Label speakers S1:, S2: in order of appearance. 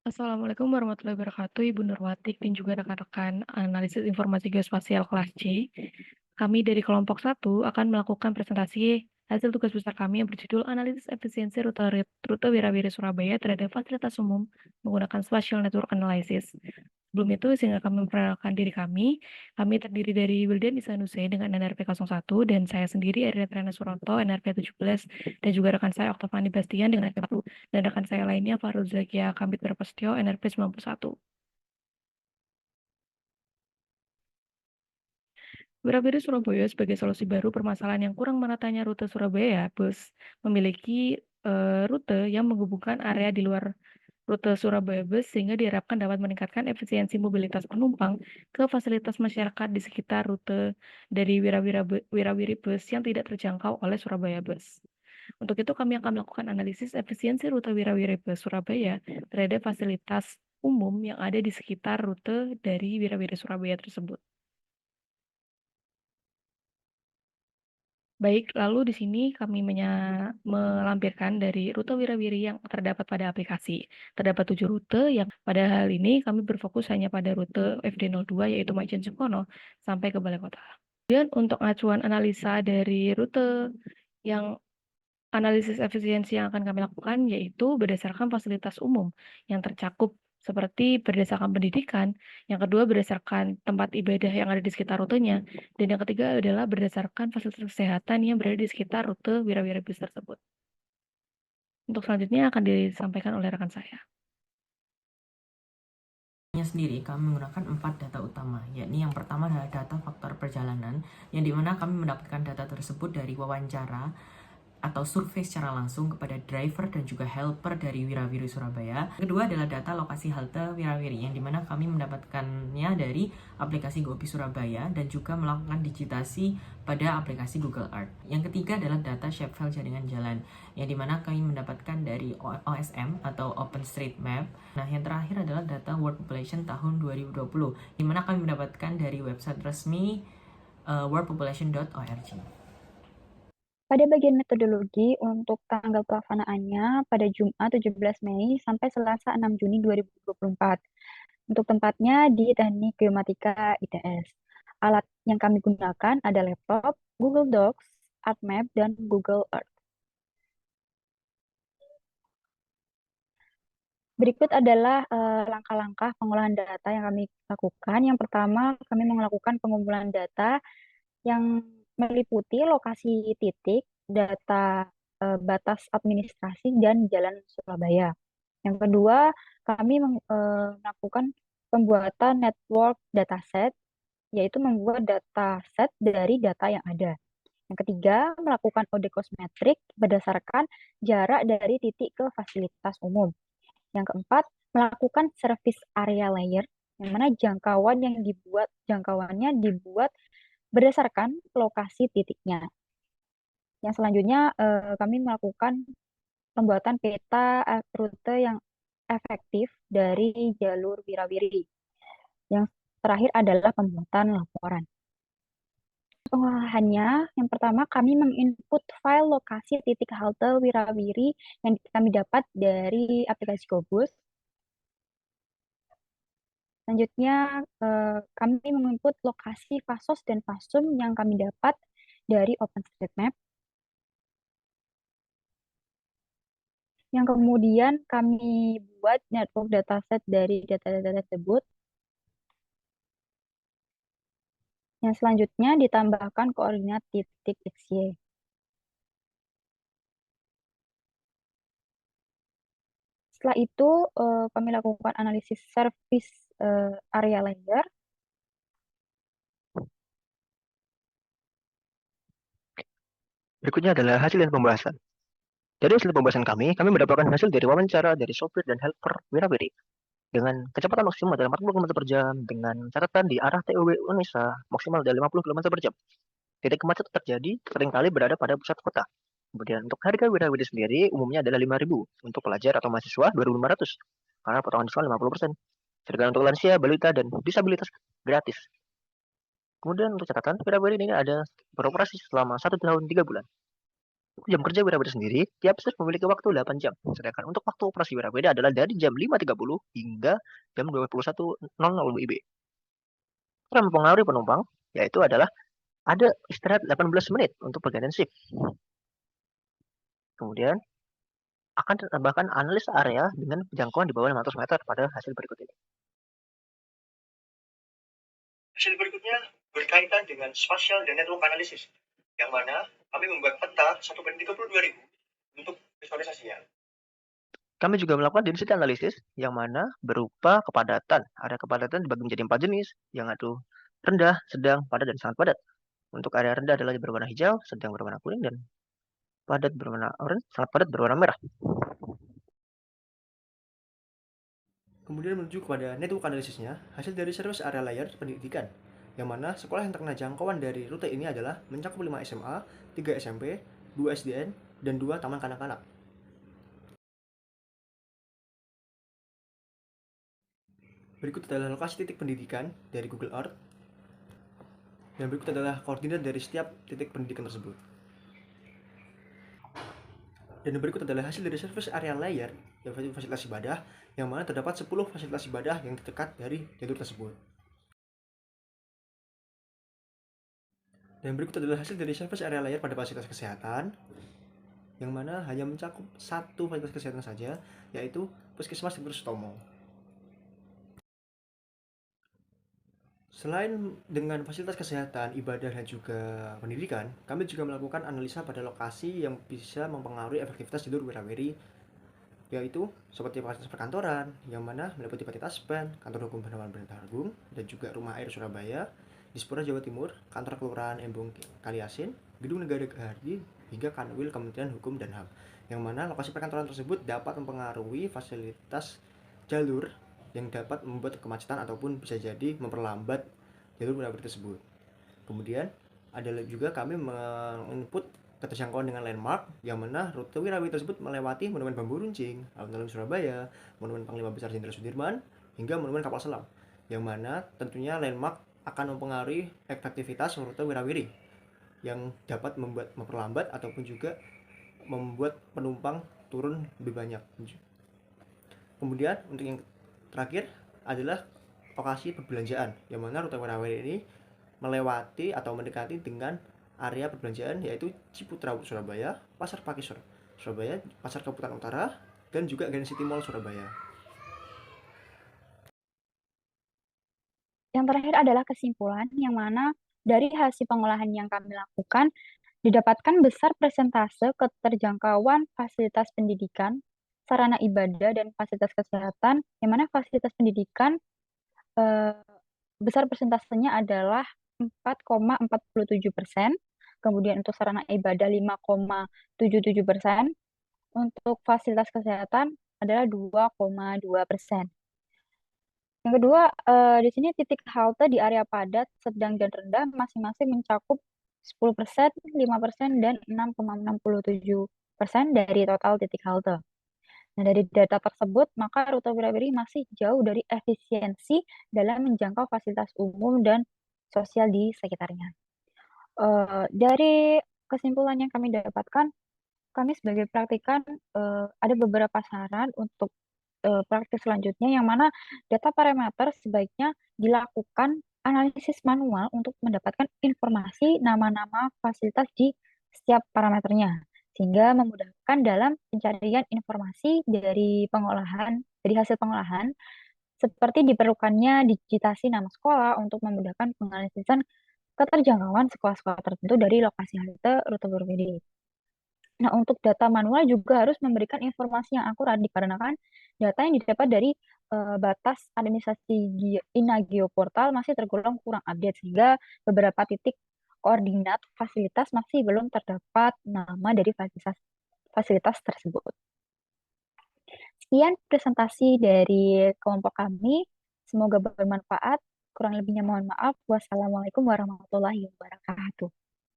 S1: Assalamualaikum warahmatullahi wabarakatuh, Ibu Nurwati dan juga rekan-rekan analisis informasi geospasial kelas C. Kami dari kelompok 1 akan melakukan presentasi hasil tugas besar kami yang berjudul Analisis Efisiensi Rute Wirawiri Surabaya terhadap Fasilitas Umum menggunakan Spatial Network Analysis. Sebelum itu, sehingga kami memperkenalkan diri kami terdiri dari Wildan Isanusi dengan NRP 01 dan saya sendiri Erina Triana Suronto NRP 17 dan juga rekan saya Oktaviani Bastian dengan NRP 1 dan rekan saya lainnya Farul Zakia Kambit Berpastio NRP 91. Wirawiri Surabaya sebagai solusi baru permasalahan yang kurang meratanya rute Surabaya Bus memiliki rute yang menghubungkan area di luar rute Surabaya Bus sehingga diharapkan dapat meningkatkan efisiensi mobilitas penumpang ke fasilitas masyarakat di sekitar rute dari Wirawiri Bus yang tidak terjangkau oleh Surabaya Bus. Untuk itu kami akan melakukan analisis efisiensi rute Wirawiri Bus Surabaya terhadap fasilitas umum yang ada di sekitar rute dari Wirawiri Surabaya tersebut. Baik, lalu di sini kami melampirkan dari rute Wirawiri yang terdapat pada aplikasi. Terdapat 7 rute yang pada hal ini kami berfokus hanya pada rute FD02 yaitu Maijen Sukono sampai ke Balai Kota. Kemudian untuk acuan analisa dari rute yang analisis efisiensi yang akan kami lakukan yaitu berdasarkan fasilitas umum yang tercakup seperti berdasarkan pendidikan, yang kedua berdasarkan tempat ibadah yang ada di sekitar rutenya, dan yang ketiga adalah berdasarkan fasilitas kesehatan yang berada di sekitar rute Wirawiri Bus tersebut. Untuk selanjutnya akan disampaikan oleh rekan saya.
S2: Sendiri kami menggunakan 4 data utama, yakni yang pertama adalah data faktor perjalanan, yang dimana kami mendapatkan data tersebut dari wawancara atau survei secara langsung kepada driver dan juga helper dari Wirawiri Surabaya. Kedua adalah data lokasi halte Wirawiri yang dimana kami mendapatkannya dari aplikasi GoPi Surabaya dan juga melakukan digitasi pada aplikasi Google Earth. Yang ketiga adalah data shapefile jaringan jalan yang dimana kami mendapatkan dari OSM atau OpenStreetMap. Nah, yang terakhir adalah data World Population tahun 2020 dimana kami mendapatkan dari website resmi worldpopulation.org.
S3: Pada bagian metodologi, untuk tanggal pelaksanaannya pada Jumat 17 Mei sampai Selasa 6 Juni 2024. Untuk tempatnya di Teknik Geomatika ITS. Alat yang kami gunakan ada laptop, Google Docs, ArcMap, dan Google Earth. Berikut adalah langkah-langkah pengolahan data yang kami lakukan. Yang pertama, kami melakukan pengumpulan data yang meliputi lokasi titik, data batas administrasi, dan jalan Surabaya. Yang kedua, kami melakukan pembuatan network dataset, yaitu membuat dataset dari data yang ada. Yang ketiga, melakukan OD cosmetric berdasarkan jarak dari titik ke fasilitas umum. Yang keempat, melakukan service area layer, yang mana jangkauannya dibuat berdasarkan lokasi titiknya. Yang selanjutnya, kami melakukan pembuatan peta rute yang efektif dari jalur Wirawiri. Yang terakhir adalah pembuatan laporan. Pengolahannya, yang pertama kami menginput file lokasi titik halte Wirawiri yang kami dapat dari aplikasi GoBus. Selanjutnya, kami menginput lokasi Fasos dan Fasum yang kami dapat dari OpenStreetMap. Yang kemudian kami buat network dataset dari data-data tersebut. Yang selanjutnya ditambahkan koordinat titik XY. Setelah itu kami lakukan analisis service area layer.
S4: Berikutnya adalah hasil dan pembahasan. Dari hasil pembahasan kami mendapatkan hasil dari wawancara dari sopir dan helper Wirawiri dengan kecepatan maksimal adalah 40 km per jam dengan catatan di arah TOW Unesa maksimal dari 50 km per jam. Titik kemacetan terjadi seringkali berada pada pusat kota. Kemudian untuk harga Wirawiri sendiri umumnya adalah 5.000, untuk pelajar atau mahasiswa 2.500 karena potongan diskon 50%. Sedangkan untuk lansia, balita, dan disabilitas gratis. Kemudian untuk catatan, Wirawiri ini ada beroperasi selama 1 tahun 3 bulan. Jam kerja Wirawiri sendiri, tiap shift memiliki waktu 8 jam. Sedangkan untuk waktu operasi Wirawiri adalah dari jam 5.30 hingga jam 21.00 WIB. Yang mempengaruhi penumpang, yaitu adalah ada istirahat 18 menit untuk pergantian shift. Kemudian akan ditambahkan analis area dengan jangkauan di bawah 500 meter pada hasil berikut ini. Hasil berikutnya berkaitan dengan spatial dan network analysis, yang mana kami membuat peta 1/32.000 untuk visualisasinya. Kami juga melakukan density analysis, yang mana berupa kepadatan. Area kepadatan dibagi menjadi 4 jenis, yang itu rendah, sedang, padat, dan sangat padat. Untuk area rendah adalah berwarna hijau, sedang berwarna kuning, dan padat berwarna oranye, sangat padat berwarna merah.
S5: Kemudian menuju kepada network analisisnya, hasil dari service area layer pendidikan, yang mana sekolah yang terkena jangkauan dari rute ini adalah mencakup 5 SMA, 3 SMP, 2 SDN, dan 2 taman kanak-kanak. Berikut adalah lokasi titik pendidikan dari Google Earth, dan berikut adalah koordinat dari setiap titik pendidikan tersebut. Dan berikut adalah hasil dari service area layer, yang fasilitas ibadah, yang mana terdapat 10 fasilitas ibadah yang terdekat dari jalur tersebut. Dan berikut adalah hasil dari service area layer pada fasilitas kesehatan, yang mana hanya mencakup satu fasilitas kesehatan saja, yaitu Puskesmas Dr. Sutomo. Selain dengan fasilitas kesehatan, ibadah, dan juga pendidikan, kami juga melakukan analisa pada lokasi yang bisa mempengaruhi efektivitas jalur Wirawiri, yaitu seperti fasilitas perkantoran, yang mana meliputi PT Taspen, Kantor Hukum Penamaan Pemerintah Agung, dan juga Rumah Air Surabaya, Dispora Jawa Timur, Kantor Kelurahan Embong Kaliasin, Gedung Negara Gerhadi, hingga Kanwil Kementerian Hukum dan HAM, yang mana lokasi perkantoran tersebut dapat mempengaruhi fasilitas jalur yang dapat membuat kemacetan ataupun bisa jadi memperlambat jalur Wirawiri tersebut. Kemudian ada juga kami menginput keterjangkauan dengan landmark, yang mana rute Wirawiri tersebut melewati Monumen Bambu Runcing, Alun-Alun Surabaya, Monumen Panglima Besar Jenderal Sudirman, hingga Monumen Kapal Selam, yang mana tentunya landmark akan mempengaruhi efektivitas rute Wirawiri yang dapat memperlambat ataupun juga membuat penumpang turun lebih banyak. Kemudian untuk yang terakhir adalah lokasi perbelanjaan, yang mana rute Wirawiri ini melewati atau mendekati dengan area perbelanjaan, yaitu Ciputra Surabaya, Pasar Pakis Surabaya, Pasar Keputaran Utara, dan juga Grand City Mall Surabaya.
S3: Yang terakhir adalah kesimpulan, yang mana dari hasil pengolahan yang kami lakukan, didapatkan besar persentase keterjangkauan fasilitas pendidikan, sarana ibadah, dan fasilitas kesehatan, yang mana fasilitas pendidikan besar persentasenya adalah 4,47%, kemudian untuk sarana ibadah 5,77%, untuk fasilitas kesehatan adalah 2,2%. Yang kedua, di sini titik halte di area padat, sedang, dan rendah masing-masing mencakup 10%, 5%, dan 6,67% dari total titik halte. Nah, dari data tersebut, maka rute Wirawiri masih jauh dari efisiensi dalam menjangkau fasilitas umum dan sosial di sekitarnya. Dari kesimpulan yang kami dapatkan, kami sebagai praktikan ada beberapa saran untuk praktik selanjutnya, yang mana data parameter sebaiknya dilakukan analisis manual untuk mendapatkan informasi nama-nama fasilitas di setiap parameternya, sehingga memudahkan dalam pencarian informasi dari hasil pengolahan, seperti diperlukannya digitasi nama sekolah untuk memudahkan penganalisan keterjangkauan sekolah-sekolah tertentu dari lokasi halte rute berbeda. Nah, untuk data manual juga harus memberikan informasi yang akurat, dikarenakan data yang didapat dari batas administrasi INA Geoportal masih tergolong kurang update, sehingga beberapa titik koordinat fasilitas masih belum terdapat nama dari fasilitas tersebut. Sekian presentasi dari kelompok kami. Semoga bermanfaat. Kurang lebihnya mohon maaf. Wassalamualaikum warahmatullahi wabarakatuh.